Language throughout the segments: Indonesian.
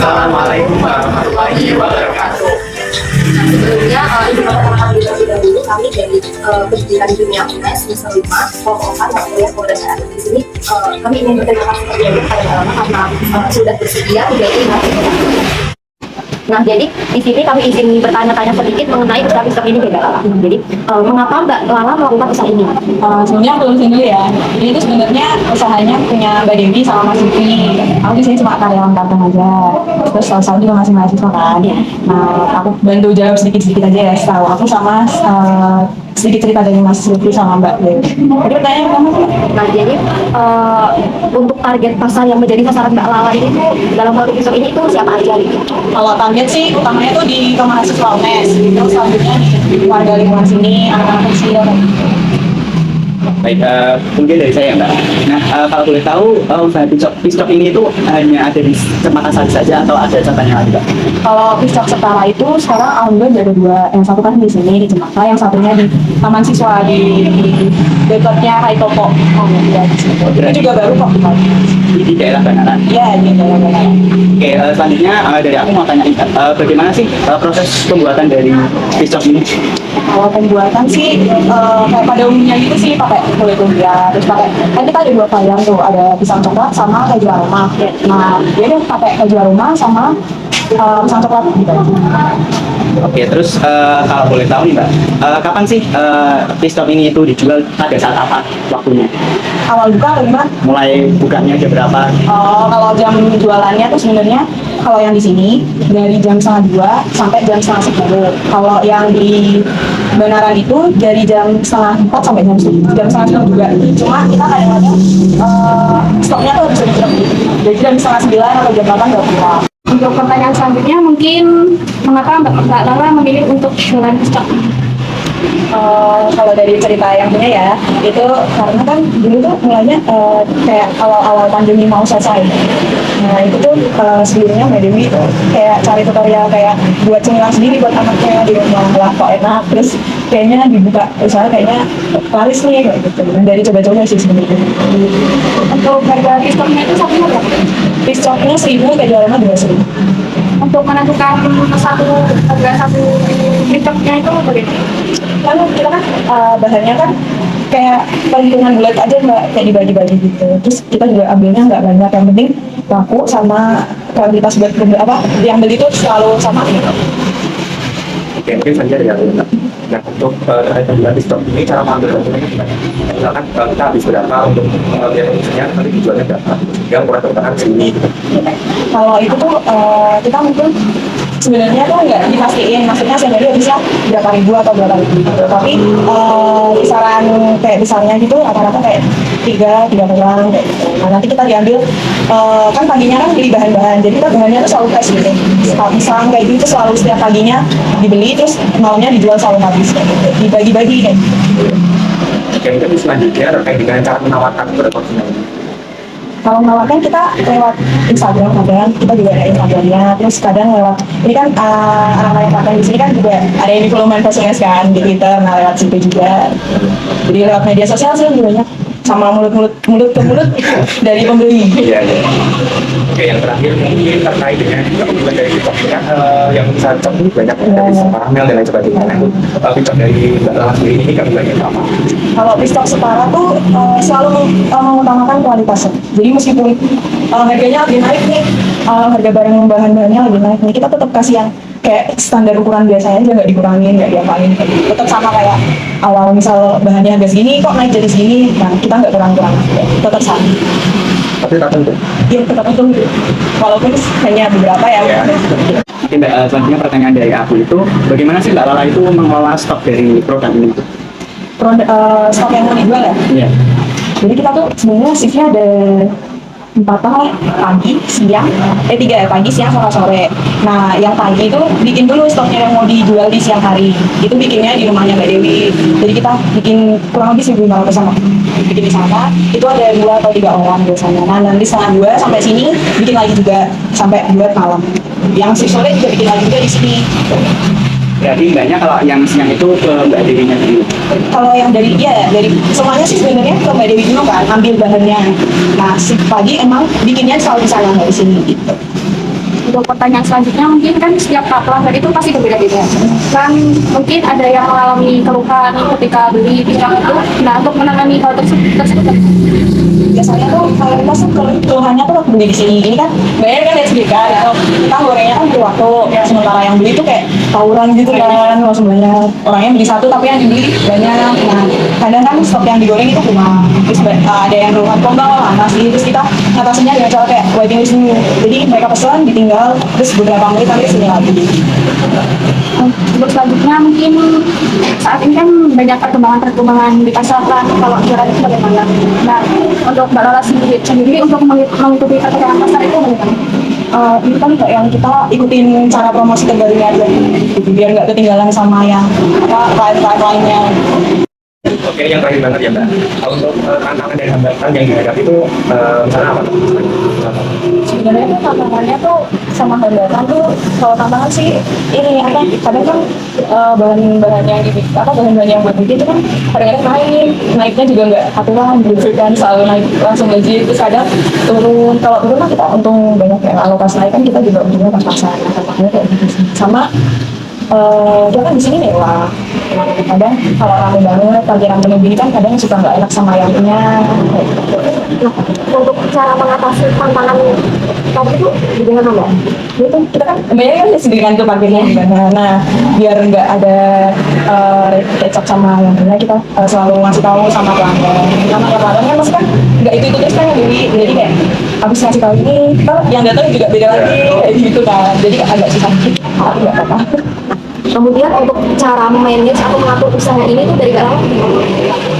Assalamualaikum warahmatullahi wabarakatuh. Sebelumnya, ibu perkenalkan diri terlebih dahulu. Kami dari Pendidikan Dunia UNES Semester 5 Pokrokan Kuliah Kewarganegaraan. Di sini kami ingin berterima kasih terlebih dahulu kepada Mbak Lama karena sudah bersedia menjadi narasumber. Nah, jadi di sini kami izin bertanya-tanya sedikit mengenai usaha pistok ini, Mbak Lala. Jadi, mengapa Mbak Lala melakukan usaha ini? Sebelumnya aku tulisin dulu ya. Jadi itu sebenarnya usahanya punya Mbak Dewi sama Mas Yuki. Aku di sini cuma karyawan kantor aja. Terus salah juga masih mahasiswa kan. Nah, aku bantu jawab sedikit-sedikit aja ya. Setahu aku sama sedikit cerita dari Mas Yuki sama Mbak Dewi. Jadi pertanyaan pertama sih. Nah, jadi untuk target pasar yang menjadi sasaran Mbak Lala ini tuh dalam hal pistok ini itu siapa aja gitu? Kalau target sih utamanya tuh di ke mahasiswa UNES. Terus selanjutnya di warga lingkungan sini, anak-anak kecil. Baik, mungkin dari saya Mbak. Nah, kalau boleh tahu, usaha pistok ini itu hanya ada di Kecamatan Sari saja atau ada cabangnya lagi Mbak? Kalau pistok setara itu sekarang alhamdulillah ada dua. Yang satu kan di sini di Cemaka, yang satunya di Taman Siswa di dekatnya Hai Toko. Ya, di situ. Itu juga baru kok. Di daerah Banaran. Iya, di daerah Banaran. Oke, selanjutnya dari aku mau tanya bagaimana sih proses pembuatan dari pistok ini? Kalau pembuatan sih kayak pada umumnya gitu sih pakai kulit lumpia, terus pakai kan kita ada dua varian tuh, ada pisang coklat sama keju aroma. Nah, dia tuh pakai keju aroma sama pisang coklat gitu. Oke, terus kalau boleh tahu nih Mbak, kapan sih pistok ini itu dijual, pada saat apa waktunya? Awal buka atau gimana? Mulai bukanya jam berapa? Kalau jam jualannya tuh sebenarnya kalau yang di sini dari jam 1:30 sampai jam 3:30. Kalau yang di Banaran itu dari jam 3:30 sampai jam 1:30 juga. Cuma kita kadang-kadang stoknya tuh bisa lebih. Jadi jam 8:30 atau jam 8 udah pulang. Untuk pertanyaan selanjutnya mungkin mengapa Mbak Lala memilih untuk jualan pistok? Kalau dari cerita yang punya ya, itu karena kan dulu tuh mulanya kayak awal-awal pandemi mau selesai. Nah itu tuh sebelumnya Mbak Dewi kayak cari tutorial kayak buat cemilan sendiri buat anaknya di rumah lah kok enak. Terus kayaknya dibuka usaha kayaknya laris nih kayak gitu. Dan dari coba-coba sih sebenarnya. Untuk harga pistoknya itu satu berapa? Pistoknya 1.000, kayak jualannya 2.000. Untuk menentukan harga satu pistoknya itu bagaimana? Lalu kita kan bahannya kan kayak perhitungan bulat aja Mbak, kayak dibagi-bagi gitu. Terus kita juga ambilnya nggak banyak, yang penting laku sama kualitas buat yang beli itu selalu sama gitu. Oke, mungkin saja dari aku Mbak. Nah, untuk terkait dengan pistok ini, cara mengambil keuntungannya gimana? Misalkan kita habis berapa untuk mengambil keuntungannya, nanti dijualnya berapa? Yang murah terbatas sini. Kalau itu tuh kita mungkin sebenarnya tuh nggak dipastiin, maksudnya sehari bisa berapa ribu atau berapa ribu gitu. Tapi kisaran kayak besarnya gitu rata-rata kayak tiga orang kayak gitu. Nah nanti kita diambil kan paginya kan beli bahan-bahan, jadi kita bahannya tuh selalu fresh gitu. Pisang kayak gitu selalu setiap paginya dibeli, terus malamnya dijual selalu habis kayak gitu. Dibagi-bagi kayak gitu. Oke, mungkin selanjutnya terkait dengan cara menawarkan kepada konsumen. Kalau menawarkan kita lewat Instagram, kadang kita juga ada Instagramnya, terus kadang lewat ini kan anak-anak yang pakai di sini kan juga ada yang di volume Fashion kan di Twitter, nah lewat situ juga. Jadi lewat media sosial sih lebih banyak, sama mulut ke mulut dari pembeli. Iya, iya. Oke, yang terakhir mungkin terkait dengan keunggulan dari pistok ini kan yang bisa cocok ini banyak dari karamel dan lain sebagainya. Nah, pistok dari Mbak Lala sendiri ini keunggulannya apa? Kalau pistok setara tuh selalu mengutamakan kualitasnya. Jadi meskipun harganya lebih naik nih, harga barang bahan-bahannya lebih naik nih, kita tetap kasih yang kayak standar ukuran biasanya aja, nggak dikurangin, nggak diapain. Tetap sama kayak awal misal bahannya harga segini kok naik jadi segini, nah kita nggak kurang-kurang, tetap sama. Tapi tak tentu. Iya tetap itu, walaupun hanya beberapa ya. Mungkin selanjutnya pertanyaan dari aku itu, bagaimana sih Mbak Lala itu mengelola stok dari produk ini? Stok yang mau dijual ya? Iya. Jadi kita tuh sebenarnya shiftnya ada 4 hal, pagi, siang, 3 ya, pagi, siang, sama sore. Nah, yang pagi itu bikin dulu stoknya yang mau dijual di siang hari. Itu bikinnya di rumahnya Mbak Dewi. Jadi kita bikin kurang lebih 1.500 sama. Bikin di sana, itu ada 2 atau 3 orang biasanya. Nah, nanti setengah 2 sampai sini, bikin lagi juga sampai 2 malam. Yang sore juga bikin lagi juga di sini. Jadi banyak kalau yang siang itu ke Mbak Dewinya dulu. Kalau yang dari semuanya sih sebenarnya ke Mbak Dewi dulu kan, ambil bahannya. Nah, si pagi emang bikinnya selalu di sana nggak di sini gitu. untuk pertanyaan selanjutnya, mungkin kan setiap pelanggan itu pasti berbeda-beda. Kan mungkin ada yang mengalami keluhan ketika beli pisang itu. Nah, untuk menangani hal tersebut Biasanya tuh kalau kita tuh keluhannya tuh waktu beli di sini ini kan bayar kan dari sendiri kan gitu. Kita gorengnya kan butuh waktu, sementara yang beli tuh kayak tawuran gitu kan, langsung banyak. Orangnya beli satu tapi yang dibeli banyak. Nah kadang kan stok yang digoreng itu cuma terus ada yang keluhan kembang lah masih, terus kita ngatasinnya dengan cara kayak waiting list dulu. Jadi mereka pesan ditinggal terus beberapa menit nanti sini lagi. untuk selanjutnya mungkin saat ini kan banyak perkembangan di pasar kan, kalau jualan itu bagaimana? Nah, untuk Mbak Lola sendiri untuk mengikuti perkembangan pasar itu bagaimana? Itu kan kayak yang kita ikutin cara promosi terbarunya aja gitu, biar nggak ketinggalan sama yang apa klien-klien lainnya. Oke, yang terakhir banget ya Mbak. Untuk tantangan dan hambatan yang dihadapi itu misalnya apa? Sebenarnya tuh tantangannya tuh sama hambatan tuh, kalau tantangan sih ini apa kadang kan bahan-bahan yang bahan-bahan yang buat bikin itu kan kadang-kadang naiknya juga nggak aturan gitu kan, selalu naik langsung gaji, terus kadang turun. Kalau turun kan kita untung banyak ya, kalau pas naik kan kita juga untungnya pas-pasan. Tantangannya kayak gitu sih. Sama dia kan di sini mewah. Kadang kalau rame banget, parkiran penuh gini kan kadang suka nggak enak sama yang punya. Nah, untuk cara mengatasi tantangan tadi itu gimana Mbak? Itu kita kan bayarnya kan sendiri kan tuh parkirnya gimana. Nah biar nggak ada kecap sama yang punya, kita selalu ngasih tahu sama pelanggan. Karena yang pelanggan kan pasti kan nggak itu terus kan yang beli, jadi kayak habis ngasih tahu ini, yang datang juga beda lagi kayak gitu kan. Jadi agak susah dikit, tapi nggak apa-apa. Kemudian untuk cara memanage atau mengatur usaha ini tuh dari Kak Lola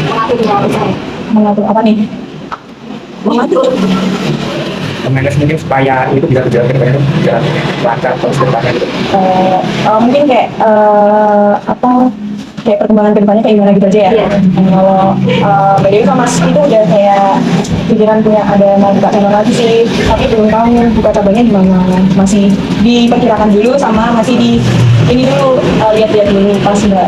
mengaturnya usaha. Mengatur apa nih? Mengatur Manage mungkin supaya itu bisa berjalan dengan baik, jalan lancar terus ke depannya gitu. mungkin kayak apa kayak perkembangan kedepannya kayak gimana gitu aja ya. Iya. Kalau Mbak Dewi sama Mas itu udah kayak pikiran punya ada mau buka channel lagi sih, tapi belum tahu buka cabangnya di mana. Masih diperkirakan dulu sama masih di ini dulu lihat-lihat dulu pas enggak.